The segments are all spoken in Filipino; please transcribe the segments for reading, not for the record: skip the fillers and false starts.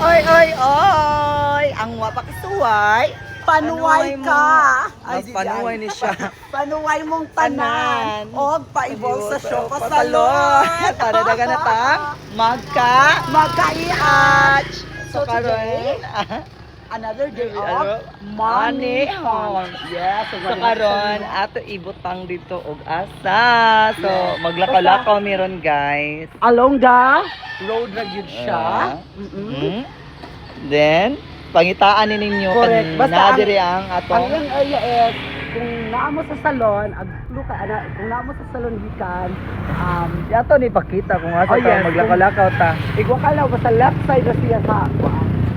Oy, oy, oy! Ang wapakisuway. Panuway ka. Mas panuway ni siya. Panuway mong tanan. O paibol sa show pa salon. salon. Para daga na ta. Magkaiat. So today, karon, another day Ano? of money hunt. Yes. so karon ato ibutang dito og asa. So maglakaw-lakaw meron guys. Along the road na yun siya. Mm. Then pangitaan ni ninyo Correct. Basta kanina ang- diri ang Ang atong iyang area is, kung naamo sa salon, kung naamo sa salon gikan, di ato ni pakita kung asa Oh, ta yes. maglakaw-lakaw ta. ikaw ka lang, basta left side na siya sa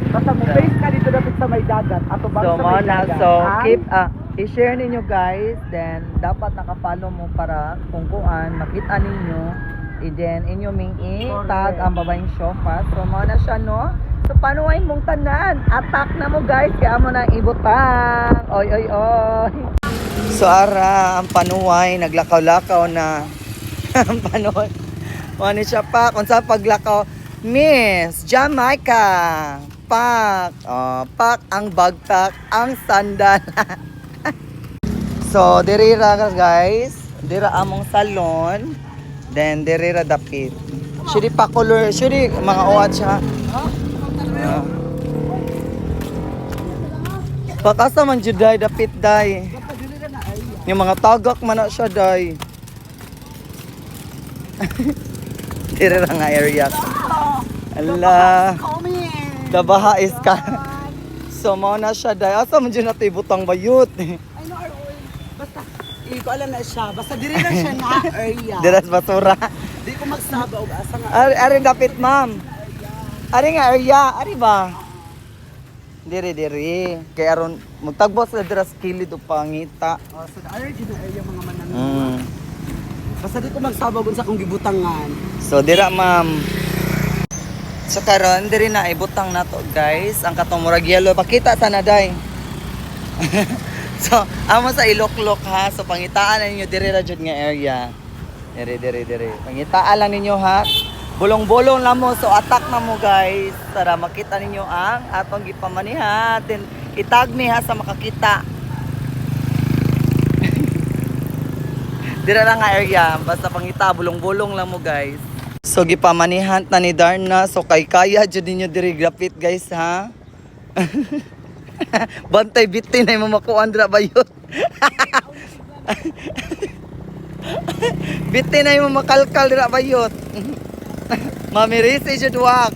basta mo face ka dito dapat sa may dagat, ato bang So sa mo may na dagat. so Ah? keep i-share ninyo guys, then dapat nakapalo mo para kung kuan makita ninyo. Then inyo ming i-tag ang babaeng sofa. So mo na siya no. So panuway mong tanan. Attack na mo guys, kaya mo na ibutang. Oy oy oy. So ara ang panuway naglakaw-lakaw na. Ang panuway. Ano siya pa kung sa paglakaw Miss Jamaica. Pak. Pak ang bagpak, ang sandal. So, dirira guys. Dira among salon. Then, dirira dapit. Shuri pa color. Shuri, mga uwat siya. Pakasa man jud day dapit day. Yung mga tagak man na siya day. Dirira nga area. Allah. Dabaha is ka. So, mo na siya day. Asa man dyan natin ibutang bayot. I know our oil. Basta, hindi ko alam na siya. Basta diri lang siya na area. Diras basura. Di ko magsaba og asa nga. Ari dapit ma'am. Ari nga area. Ari ba? Diri. Kaya aron magtagbo sa diras kilid o pangita. So the area na area mga mananong. Basta di ko magsaba og sa kong gibutangan. So, dira ma'am. So, karon diri na ibutang na to guys. Ang katong murag yellow. Pakita sana day. So, amo sa iloklok ha. So, pangitaan na ninyo diri ra jud nga area. Diri. Pangitaan lang ninyo ha. Bulong-bulong lang mo. So, attack na mo guys. Para makita ninyo ang atong gipamanihan. Then, itag mi ha sa makakita. Dira lang nga area. Basta pangita, bulong-bulong lang mo guys. So, gipamanihan na ni Darna. So, kaya jud ninyo diri grapit guys ha. Bantay bitin ay mamakuan dira bayot. Bitin ay mamakalkal dira bayot. Mamirisi jud wax.